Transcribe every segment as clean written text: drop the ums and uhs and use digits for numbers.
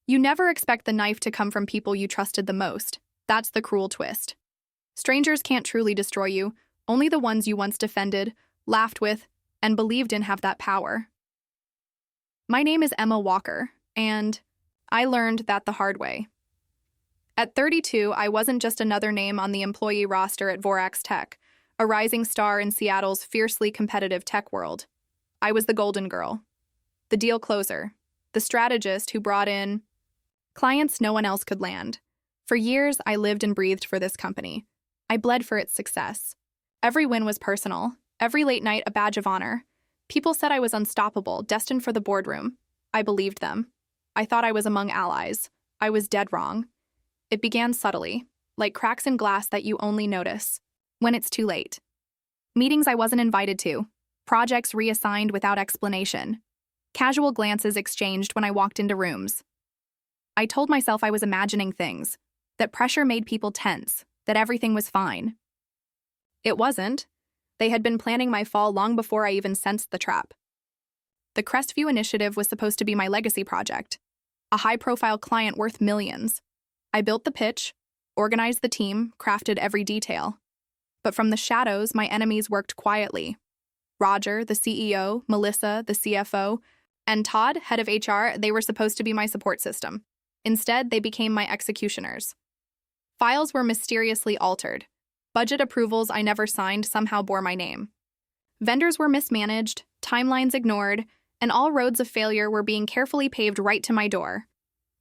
You never expect the knife to come from people you trusted the most. That's the cruel twist. Strangers can't truly destroy you. Only the ones you once defended, laughed with, and believed in have that power. My name is Emma Walker, and I learned that the hard way. At 32, I wasn't just another name on the employee roster at Vorax Tech, a rising star in Seattle's fiercely competitive tech world. I was the golden girl, the deal closer, the strategist who brought in clients no one else could land. For years, I lived and breathed for this company. I bled for its success. Every win was personal, every late night a badge of honor. People said I was unstoppable, destined for the boardroom. I believed them. I thought I was among allies. I was dead wrong. It began subtly, like cracks in glass that you only notice when it's too late. Meetings I wasn't invited to, projects reassigned without explanation, casual glances exchanged when I walked into rooms. I told myself I was imagining things, that pressure made people tense, that everything was fine. It wasn't. They had been planning my fall long before I even sensed the trap. The Crestview initiative was supposed to be my legacy project, a high-profile client worth millions. I built the pitch, organized the team, crafted every detail. But from the shadows, my enemies worked quietly. Roger, the CEO, Melissa, the CFO, and Todd, head of HR, they were supposed to be my support system. Instead, they became my executioners. Files were mysteriously altered. Budget approvals I never signed somehow bore my name. Vendors were mismanaged, timelines ignored, and all roads of failure were being carefully paved right to my door.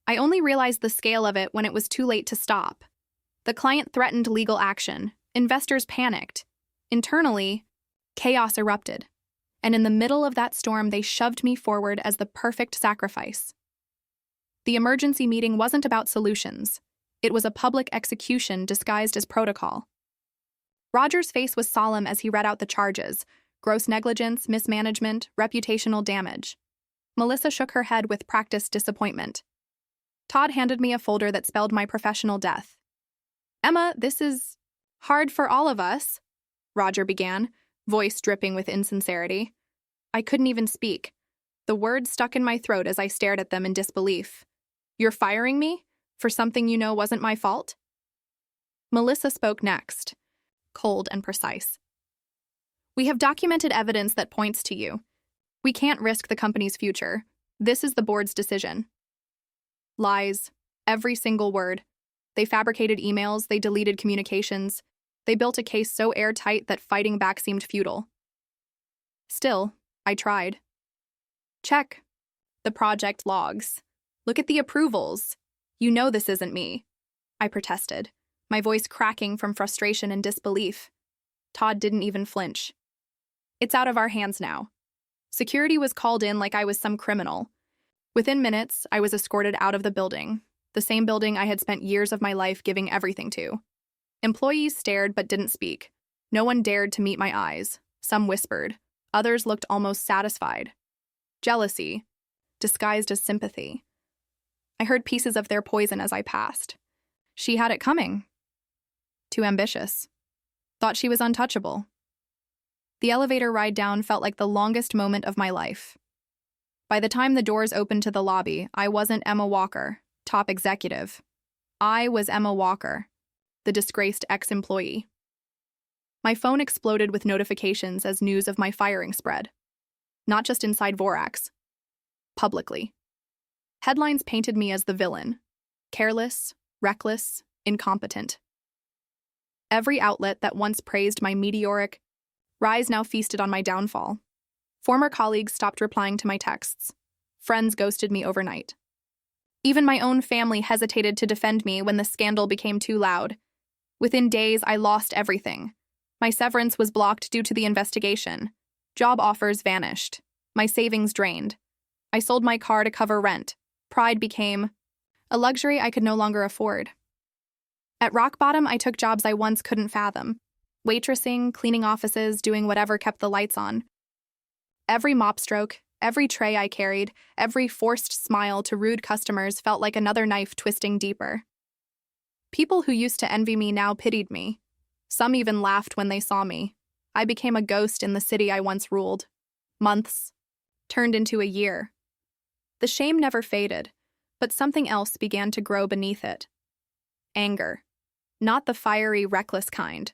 I only realized the scale of it when it was too late to stop. The client threatened legal action. Investors panicked. Internally, chaos erupted. And in the middle of that storm, they shoved me forward as the perfect sacrifice. The emergency meeting wasn't about solutions. It was a public execution disguised as protocol. Roger's face was solemn as he read out the charges: gross negligence, mismanagement, reputational damage. Melissa shook her head with practiced disappointment. Todd handed me a folder that spelled my professional death. "Emma, this is hard for all of us," Roger began, voice dripping with insincerity. I couldn't even speak. The words stuck in my throat as I stared at them in disbelief. "You're firing me? For something you know wasn't my fault?" Melissa spoke next, cold and precise. "We have documented evidence that points to you. We can't risk the company's future. This is the board's decision." Lies. Every single word. They fabricated emails, they deleted communications. They built a case so airtight that fighting back seemed futile. Still, I tried. "Check the project logs. Look at the approvals. You know this isn't me," I protested, my voice cracking from frustration and disbelief. Todd didn't even flinch. "It's out of our hands now." Security was called in like I was some criminal. Within minutes, I was escorted out of the building, the same building I had spent years of my life giving everything to. Employees stared but didn't speak. No one dared to meet my eyes. Some whispered. Others looked almost satisfied. Jealousy, disguised as sympathy. I heard pieces of their poison as I passed. She had it coming. Too ambitious. Thought she was untouchable. The elevator ride down felt like the longest moment of my life. By the time the doors opened to the lobby, I wasn't Emma Walker, top executive. I was Emma Walker, the disgraced ex-employee. My phone exploded with notifications as news of my firing spread. Not just inside Vorax. Publicly. Headlines painted me as the villain. Careless, reckless, incompetent. Every outlet that once praised my meteoric rise now feasted on my downfall. Former colleagues stopped replying to my texts. Friends ghosted me overnight. Even my own family hesitated to defend me when the scandal became too loud. Within days, I lost everything. My severance was blocked due to the investigation. Job offers vanished. My savings drained. I sold my car to cover rent. Pride became a luxury I could no longer afford. At rock bottom, I took jobs I once couldn't fathom. Waitressing, cleaning offices, doing whatever kept the lights on. Every mop stroke, every tray I carried, every forced smile to rude customers felt like another knife twisting deeper. People who used to envy me now pitied me. Some even laughed when they saw me. I became a ghost in the city I once ruled. Months turned into a year. The shame never faded, But something else began to grow beneath it. Anger. Not the fiery, reckless kind.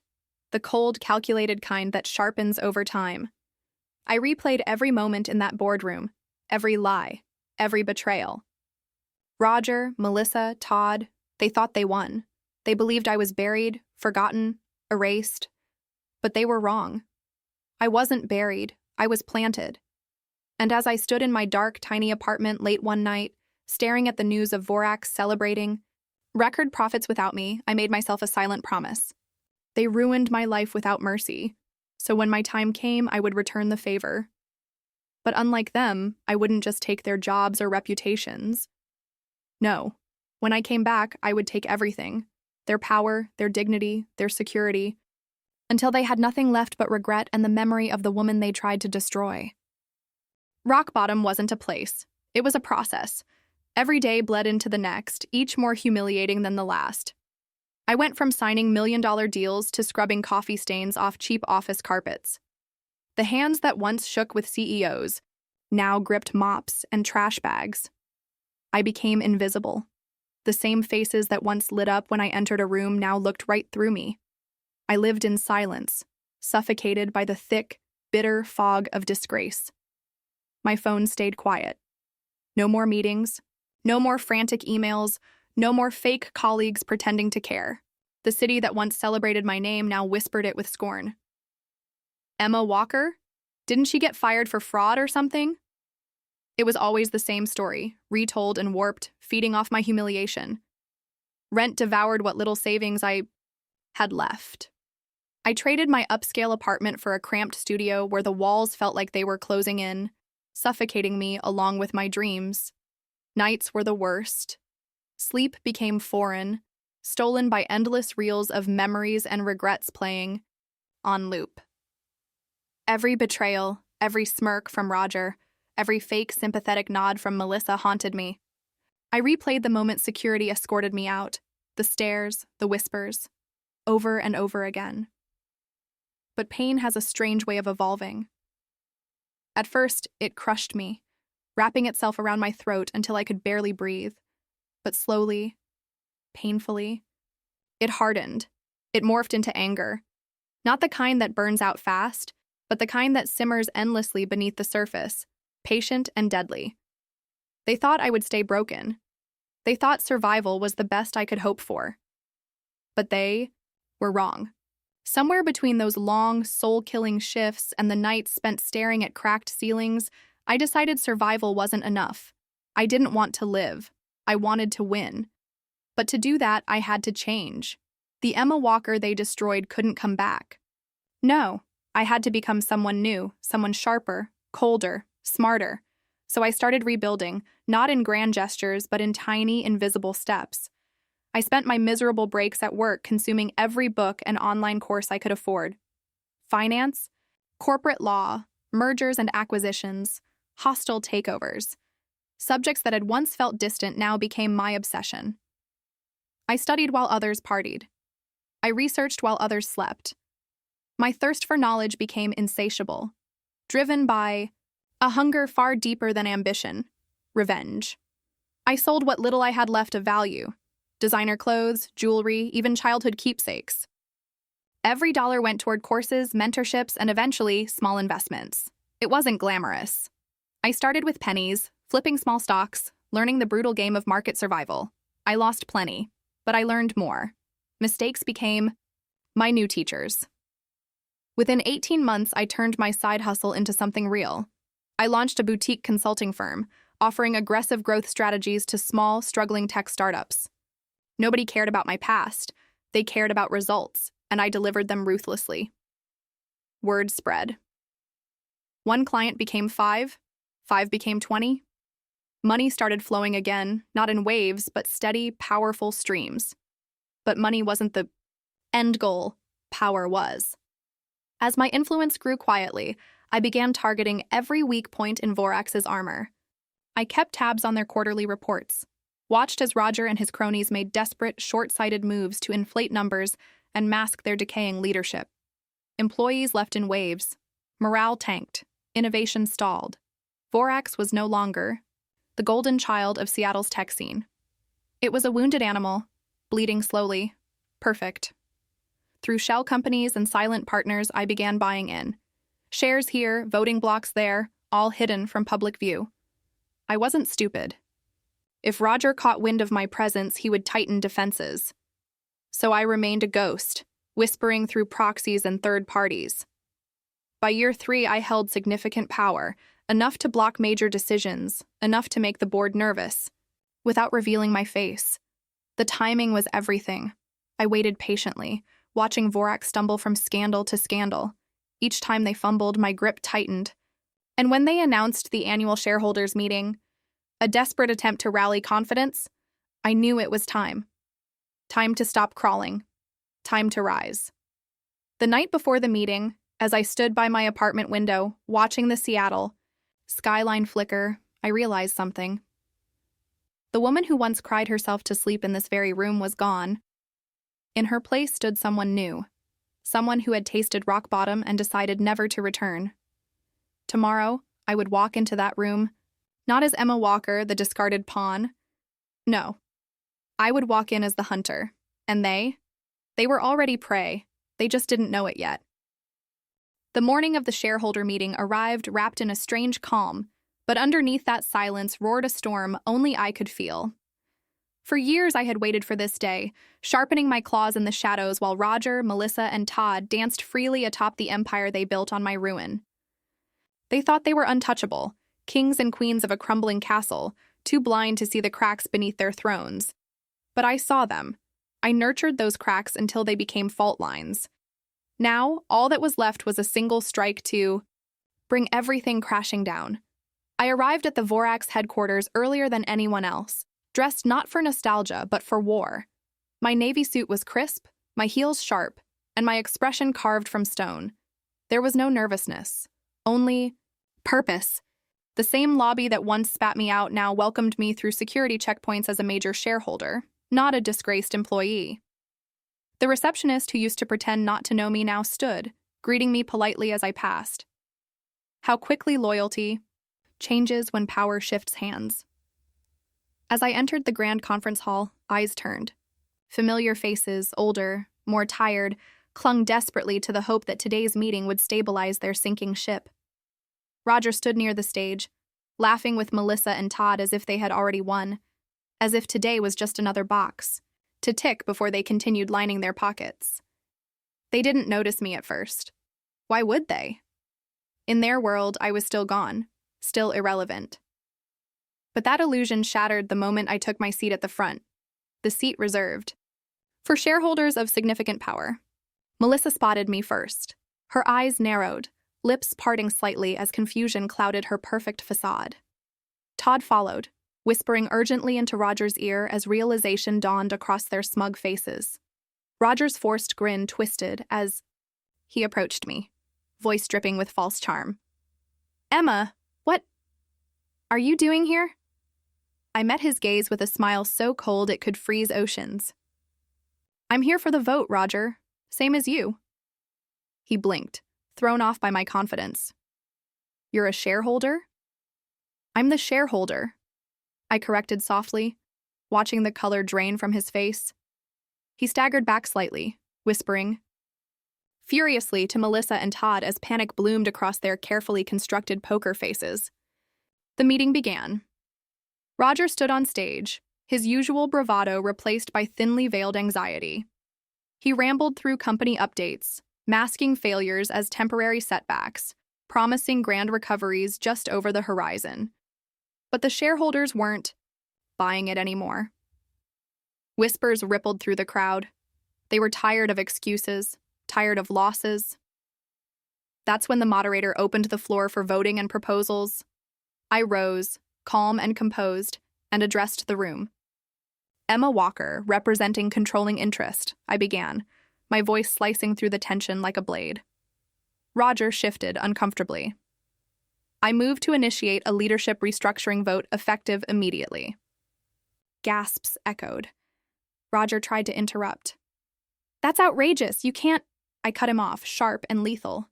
The cold, calculated kind that sharpens over time. I replayed every moment in that boardroom, every lie, every betrayal. Roger, Melissa, Todd, they thought they won. They believed I was buried, forgotten, erased. But they were wrong. I wasn't buried, I was planted. And as I stood in my dark, tiny apartment late one night, staring at the news of Vorax celebrating record profits without me, I made myself a silent promise. They ruined my life without mercy, so when my time came, I would return the favor. But unlike them, I wouldn't just take their jobs or reputations. No, when I came back, I would take everything. Their power, their dignity, their security, until they had nothing left but regret and the memory of the woman they tried to destroy. Rock bottom wasn't a place. It was a process. Every day bled into the next, each more humiliating than the last. I went from signing million-dollar deals to scrubbing coffee stains off cheap office carpets. The hands that once shook with CEOs now gripped mops and trash bags. I became invisible. The same faces that once lit up when I entered a room now looked right through me. I lived in silence, suffocated by the thick, bitter fog of disgrace. My phone stayed quiet. No more meetings, no more frantic emails, no more fake colleagues pretending to care. The city that once celebrated my name now whispered it with scorn. Emma Walker? Didn't she get fired for fraud or something? It was always the same story, retold and warped, feeding off my humiliation. Rent devoured what little savings I had left. I traded my upscale apartment for a cramped studio where the walls felt like they were closing in, suffocating me along with my dreams. Nights were the worst. Sleep became foreign, stolen by endless reels of memories and regrets playing on loop. Every betrayal, every smirk from Roger, every fake sympathetic nod from Melissa haunted me. I replayed the moment security escorted me out, the stares, the whispers, over and over again. But pain has a strange way of evolving. At first, it crushed me, wrapping itself around my throat until I could barely breathe. But slowly, painfully, it hardened. It morphed into anger. Not the kind that burns out fast, but the kind that simmers endlessly beneath the surface, patient and deadly. They thought I would stay broken. They thought survival was the best I could hope for. But they were wrong. Somewhere between those long, soul-killing shifts and the nights spent staring at cracked ceilings, I decided survival wasn't enough. I didn't want to live. I wanted to win. But to do that, I had to change. The Emma Walker they destroyed couldn't come back. No, I had to become someone new, someone sharper, colder, smarter. So I started rebuilding, not in grand gestures, but in tiny, invisible steps. I spent my miserable breaks at work consuming every book and online course I could afford. Finance, corporate law, mergers and acquisitions, hostile takeovers. Subjects that had once felt distant now became my obsession. I studied while others partied. I researched while others slept. My thirst for knowledge became insatiable, driven by a hunger far deeper than ambition, revenge. I sold what little I had left of value. Designer clothes, jewelry, even childhood keepsakes. Every dollar went toward courses, mentorships, and eventually, small investments. It wasn't glamorous. I started with pennies, flipping small stocks, learning the brutal game of market survival. I lost plenty, but I learned more. Mistakes became my new teachers. Within 18 months, I turned my side hustle into something real. I launched a boutique consulting firm, offering aggressive growth strategies to small, struggling tech startups. Nobody cared about my past. They cared about results, and I delivered them ruthlessly. Word spread. One client became 5, 5 became 20. Money started flowing again, not in waves, but steady, powerful streams. But money wasn't the end goal, power was. As my influence grew quietly, I began targeting every weak point in Vorax's armor. I kept tabs on their quarterly reports, watched as Roger and his cronies made desperate, short-sighted moves to inflate numbers and mask their decaying leadership. Employees left in waves. Morale tanked. Innovation stalled. Vorax was no longer the golden child of Seattle's tech scene. It was a wounded animal, bleeding slowly. Perfect. Through shell companies and silent partners, I began buying in. Shares here, voting blocks there, all hidden from public view. I wasn't stupid. If Roger caught wind of my presence, he would tighten defenses. So I remained a ghost, whispering through proxies and third parties. By year 3, I held significant power, enough to block major decisions, enough to make the board nervous, without revealing my face. The timing was everything. I waited patiently, watching Vorax stumble from scandal to scandal. Each time they fumbled, my grip tightened. And when they announced the annual shareholders meeting, a desperate attempt to rally confidence, I knew it was time. Time to stop crawling. Time to rise. The night before the meeting, as I stood by my apartment window, watching the Seattle skyline flicker, I realized something. The woman who once cried herself to sleep in this very room was gone. In her place stood someone new, someone who had tasted rock bottom and decided never to return. Tomorrow, I would walk into that room, not as Emma Walker, the discarded pawn. No. I would walk in as the hunter, and they were already prey. They just didn't know it yet. The morning of the shareholder meeting arrived wrapped in a strange calm, but underneath that silence roared a storm only I could feel. For years I had waited for this day, sharpening my claws in the shadows while Roger, Melissa, and Todd danced freely atop the empire they built on my ruin. They thought they were untouchable, kings and queens of a crumbling castle, too blind to see the cracks beneath their thrones. But I saw them. I nurtured those cracks until they became fault lines. Now, all that was left was a single strike to bring everything crashing down. I arrived at the Vorax headquarters earlier than anyone else, dressed not for nostalgia but for war. My navy suit was crisp, my heels sharp, and my expression carved from stone. There was no nervousness, only purpose. The same lobby that once spat me out now welcomed me through security checkpoints as a major shareholder, not a disgraced employee. The receptionist who used to pretend not to know me now stood, greeting me politely as I passed. How quickly loyalty changes when power shifts hands. As I entered the grand conference hall, eyes turned. Familiar faces, older, more tired, clung desperately to the hope that today's meeting would stabilize their sinking ship. Roger stood near the stage, laughing with Melissa and Todd as if they had already won, as if today was just another box to tick before they continued lining their pockets. They didn't notice me at first. Why would they? In their world, I was still gone, still irrelevant. But that illusion shattered the moment I took my seat at the front, the seat reserved for shareholders of significant power. Melissa spotted me first. Her eyes narrowed, lips parting slightly as confusion clouded her perfect facade. Todd followed, whispering urgently into Roger's ear as realization dawned across their smug faces. Roger's forced grin twisted as he approached me, voice dripping with false charm. "Emma, what are you doing here?" I met his gaze with a smile so cold it could freeze oceans. "I'm here for the vote, Roger. Same as you." He blinked, thrown off by my confidence. "You're a shareholder?" "I'm the shareholder," I corrected softly, watching the color drain from his face. He staggered back slightly, whispering furiously to Melissa and Todd as panic bloomed across their carefully constructed poker faces. The meeting began. Roger stood on stage, his usual bravado replaced by thinly veiled anxiety. He rambled through company updates, masking failures as temporary setbacks, promising grand recoveries just over the horizon. But the shareholders weren't buying it anymore. Whispers rippled through the crowd. They were tired of excuses, tired of losses. That's when the moderator opened the floor for voting and proposals. I rose, calm and composed, and addressed the room. "Emma Walker, representing controlling interest," I began, my voice slicing through the tension like a blade. Roger shifted uncomfortably. "I move to initiate a leadership restructuring vote effective immediately." Gasps echoed. Roger tried to interrupt. "That's outrageous. You can't—" I cut him off, sharp and lethal.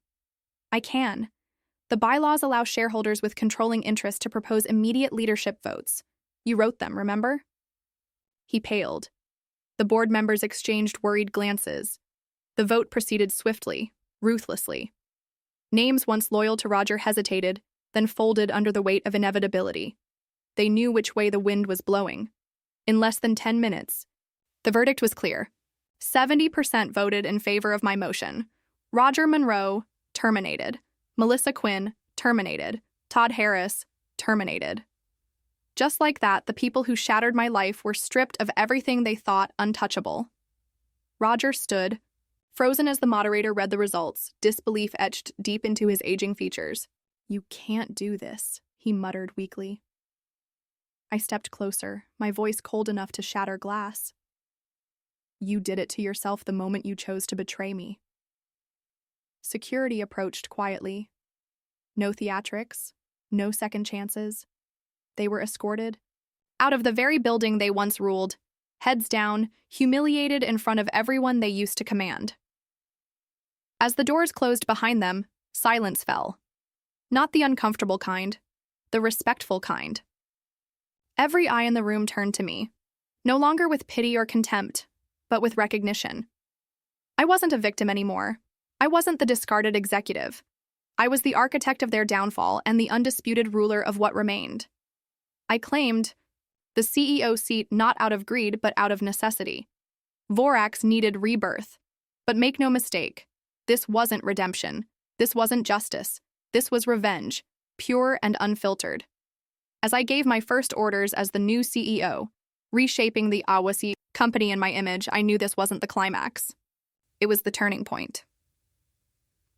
"I can. The bylaws allow shareholders with controlling interest to propose immediate leadership votes. You wrote them, remember? He paled. The board members exchanged worried glances. The vote proceeded swiftly, ruthlessly. Names once loyal to Roger hesitated, then folded under the weight of inevitability. They knew which way the wind was blowing. In less than 10 minutes, the verdict was clear. 70% voted in favor of my motion. Roger Monroe, terminated. Melissa Quinn, terminated. Todd Harris, terminated. Just like that, the people who shattered my life were stripped of everything they thought untouchable. Roger stood, frozen as the moderator read the results, disbelief etched deep into his aging features. "You can't do this," he muttered weakly. I stepped closer, my voice cold enough to shatter glass. "You did it to yourself the moment you chose to betray me." Security approached quietly. No theatrics, no second chances. They were escorted out of the very building they once ruled, heads down, humiliated in front of everyone they used to command. As the doors closed behind them, silence fell. Not the uncomfortable kind, the respectful kind. Every eye in the room turned to me, no longer with pity or contempt, but with recognition. I wasn't a victim anymore. I wasn't the discarded executive. I was the architect of their downfall and the undisputed ruler of what remained. I claimed the CEO seat not out of greed, but out of necessity. Vorax needed rebirth. But make no mistake, this wasn't redemption. This wasn't justice. This was revenge, pure and unfiltered. As I gave my first orders as the new CEO, reshaping the Awasi company in my image, I knew this wasn't the climax. It was the turning point.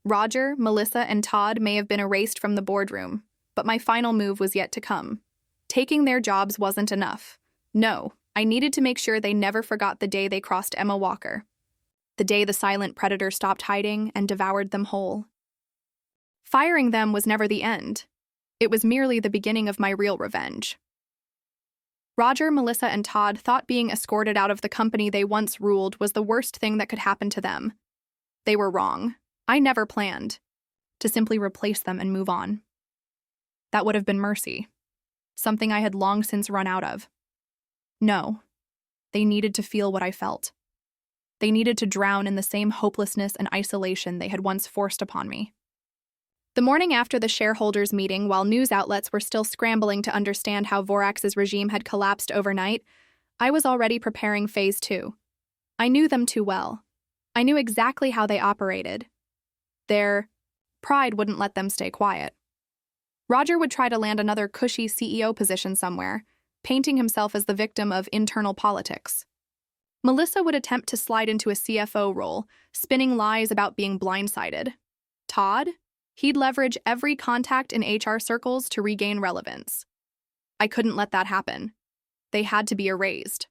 Roger, Melissa, and Todd may have been erased from the boardroom, but my final move was yet to come. Taking their jobs wasn't enough. No, I needed to make sure they never forgot the day they crossed Emma Walker. The day the silent predator stopped hiding and devoured them whole. Firing them was never the end. It was merely the beginning of my real revenge. Roger, Melissa, and Todd thought being escorted out of the company they once ruled was the worst thing that could happen to them. They were wrong. I never planned to simply replace them and move on. That would have been mercy, something I had long since run out of. No, they needed to feel what I felt. They needed to drown in the same hopelessness and isolation they had once forced upon me. The morning after the shareholders' meeting, while news outlets were still scrambling to understand how Vorax's regime had collapsed overnight, I was already preparing Phase 2. I knew them too well. I knew exactly how they operated. Their pride wouldn't let them stay quiet. Roger would try to land another cushy CEO position somewhere, painting himself as the victim of internal politics. Melissa would attempt to slide into a CFO role, spinning lies about being blindsided. Todd? He'd leverage every contact in HR circles to regain relevance. I couldn't let that happen. They had to be erased.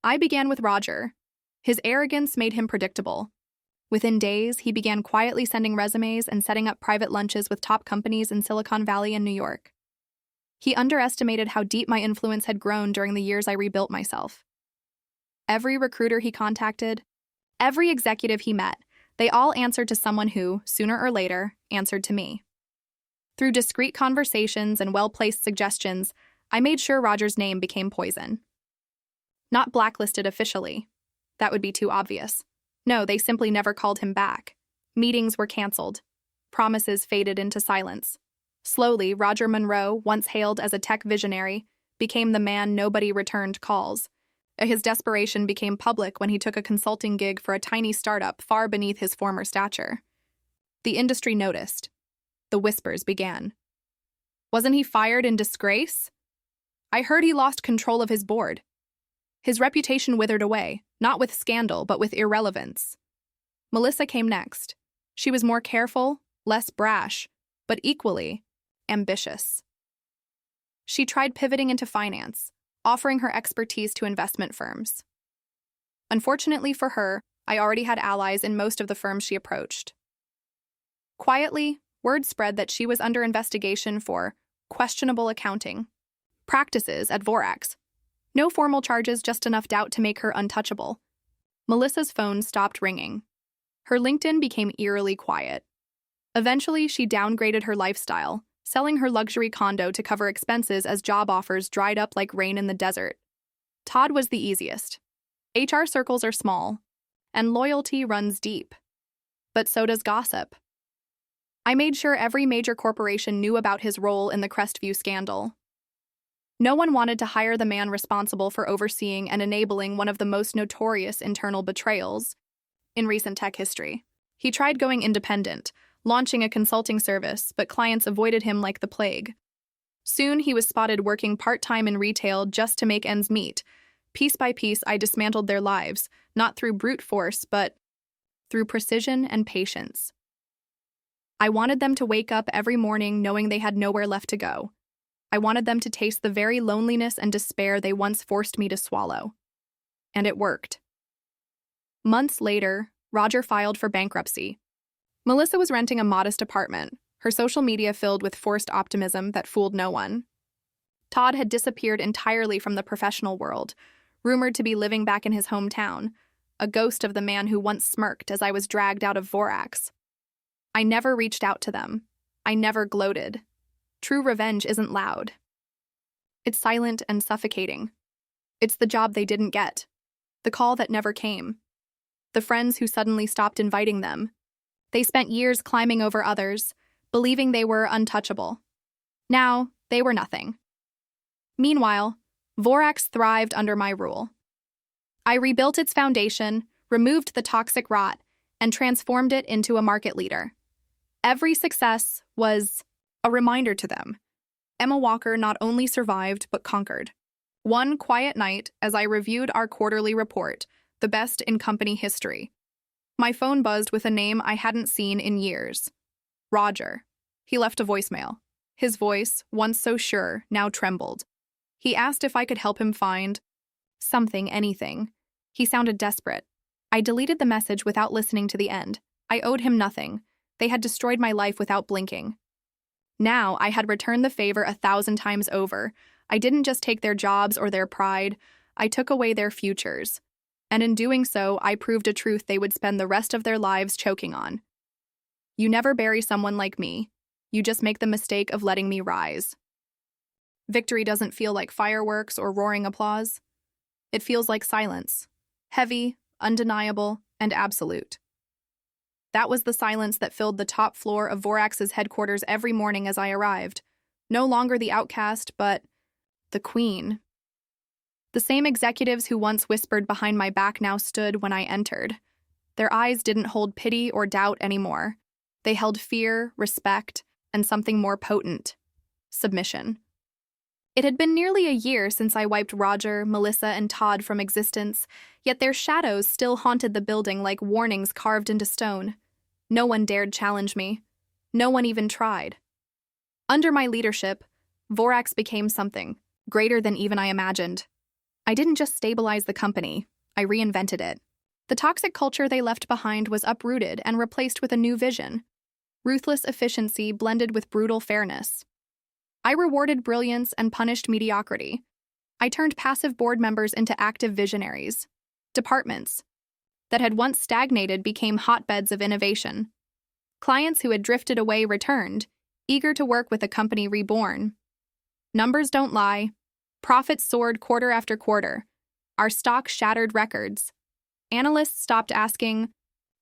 I began with Roger. His arrogance made him predictable. Within days, he began quietly sending resumes and setting up private lunches with top companies in Silicon Valley and New York. He underestimated how deep my influence had grown during the years I rebuilt myself. Every recruiter he contacted, every executive he met, they all answered to someone who, sooner or later, answered to me. Through discreet conversations and well-placed suggestions, I made sure Roger's name became poison. Not blacklisted officially. That would be too obvious. No, they simply never called him back. Meetings were canceled. Promises faded into silence. Slowly, Roger Monroe, once hailed as a tech visionary, became the man nobody returned calls. His desperation became public when he took a consulting gig for a tiny startup far beneath his former stature. The industry noticed. The whispers began. Wasn't he fired in disgrace? I heard he lost control of his board. His reputation withered away, not with scandal, but with irrelevance. Melissa came next. She was more careful, less brash, but equally ambitious. She tried pivoting into finance, offering her expertise to investment firms. Unfortunately for her, I already had allies in most of the firms she approached. Quietly, word spread that she was under investigation for questionable accounting practices at Vorax. No formal charges, just enough doubt to make her untouchable. Melissa's phone stopped ringing. Her LinkedIn became eerily quiet. Eventually, she downgraded her lifestyle, selling her luxury condo to cover expenses as job offers dried up like rain in the desert. Todd was the easiest. HR circles are small, and loyalty runs deep. But so does gossip. I made sure every major corporation knew about his role in the Crestview scandal. No one wanted to hire the man responsible for overseeing and enabling one of the most notorious internal betrayals in recent tech history. He tried going independent, launching a consulting service, but clients avoided him like the plague. Soon, he was spotted working part-time in retail just to make ends meet. Piece by piece, I dismantled their lives, not through brute force, but through precision and patience. I wanted them to wake up every morning knowing they had nowhere left to go. I wanted them to taste the very loneliness and despair they once forced me to swallow. And it worked. Months later, Roger filed for bankruptcy. Melissa was renting a modest apartment, her social media filled with forced optimism that fooled no one. Todd had disappeared entirely from the professional world, rumored to be living back in his hometown, a ghost of the man who once smirked as I was dragged out of Vorax. I never reached out to them. I never gloated. True revenge isn't loud. It's silent and suffocating. It's the job they didn't get, the call that never came, the friends who suddenly stopped inviting them. They spent years climbing over others, believing they were untouchable. Now, they were nothing. Meanwhile, Vorax thrived under my rule. I rebuilt its foundation, removed the toxic rot, and transformed it into a market leader. Every success was a reminder to them. Emma Walker not only survived, but conquered. One quiet night, as I reviewed our quarterly report, the best in company history, my phone buzzed with a name I hadn't seen in years. Roger. He left a voicemail. His voice, once so sure, now trembled. He asked if I could help him find something, anything. He sounded desperate. I deleted the message without listening to the end. I owed him nothing. They had destroyed my life without blinking. Now I had returned the favor 1,000 times over. I didn't just take their jobs or their pride. I took away their futures. And in doing so, I proved a truth they would spend the rest of their lives choking on. You never bury someone like me. You just make the mistake of letting me rise. Victory doesn't feel like fireworks or roaring applause. It feels like silence. Heavy, undeniable, and absolute. That was the silence that filled the top floor of Vorax's headquarters every morning as I arrived. No longer the outcast, but the queen. The same executives who once whispered behind my back now stood when I entered. Their eyes didn't hold pity or doubt anymore. They held fear, respect, and something more potent: submission. It had been nearly a year since I wiped Roger, Melissa, and Todd from existence, yet their shadows still haunted the building like warnings carved into stone. No one dared challenge me. No one even tried. Under my leadership, Vorax became something greater than even I imagined. I didn't just stabilize the company, I reinvented it. The toxic culture they left behind was uprooted and replaced with a new vision. Ruthless efficiency blended with brutal fairness. I rewarded brilliance and punished mediocrity. I turned passive board members into active visionaries. Departments that had once stagnated became hotbeds of innovation. Clients who had drifted away returned, eager to work with a company reborn. Numbers don't lie. Profits soared quarter after quarter. Our stock shattered records. Analysts stopped asking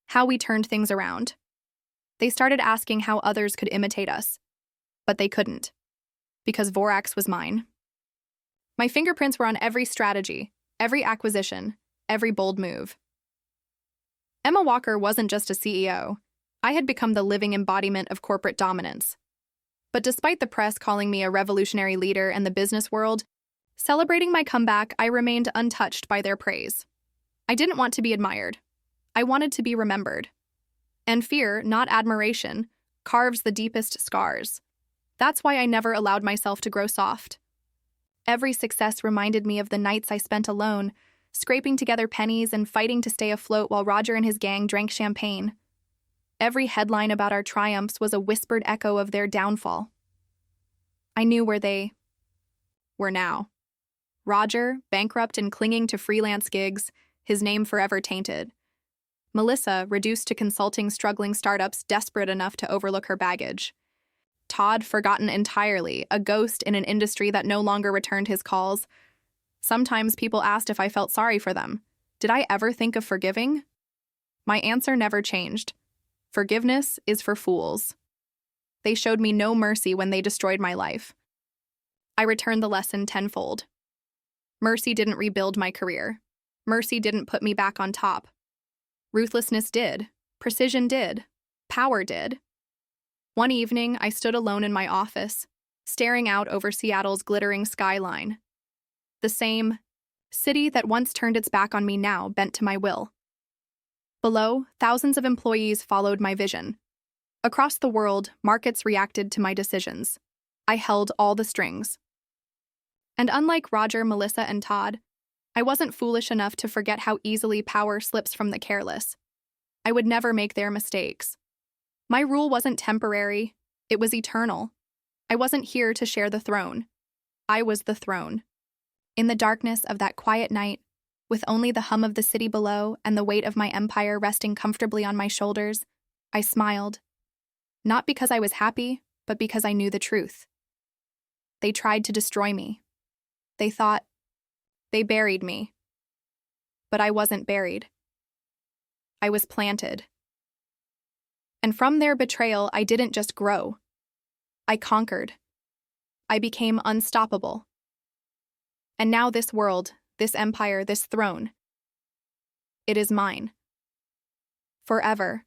how we turned things around. They started asking how others could imitate us. But they couldn't, because Vorax was mine. My fingerprints were on every strategy, every acquisition, every bold move. Emma Walker wasn't just a CEO. I had become the living embodiment of corporate dominance. But despite the press calling me a revolutionary leader and the business world celebrating my comeback, I remained untouched by their praise. I didn't want to be admired. I wanted to be remembered. And fear, not admiration, carves the deepest scars. That's why I never allowed myself to grow soft. Every success reminded me of the nights I spent alone, scraping together pennies and fighting to stay afloat while Roger and his gang drank champagne. Every headline about our triumphs was a whispered echo of their downfall. I knew where they were now. Roger, bankrupt and clinging to freelance gigs, his name forever tainted. Melissa, reduced to consulting struggling startups desperate enough to overlook her baggage. Todd, forgotten entirely, a ghost in an industry that no longer returned his calls. Sometimes people asked if I felt sorry for them. Did I ever think of forgiving? My answer never changed. Forgiveness is for fools. They showed me no mercy when they destroyed my life. I returned the lesson tenfold. Mercy didn't rebuild my career. Mercy didn't put me back on top. Ruthlessness did. Precision did. Power did. One evening, I stood alone in my office, staring out over Seattle's glittering skyline. The same city that once turned its back on me now bent to my will. Below, thousands of employees followed my vision. Across the world, markets reacted to my decisions. I held all the strings. And unlike Roger, Melissa, and Todd, I wasn't foolish enough to forget how easily power slips from the careless. I would never make their mistakes. My rule wasn't temporary, it was eternal. I wasn't here to share the throne. I was the throne. In the darkness of that quiet night, with only the hum of the city below and the weight of my empire resting comfortably on my shoulders, I smiled. Not because I was happy, but because I knew the truth. They tried to destroy me. They thought, they buried me. But I wasn't buried. I was planted. And from their betrayal, I didn't just grow. I conquered. I became unstoppable. And now this world, this empire, this throne, it is mine. Forever.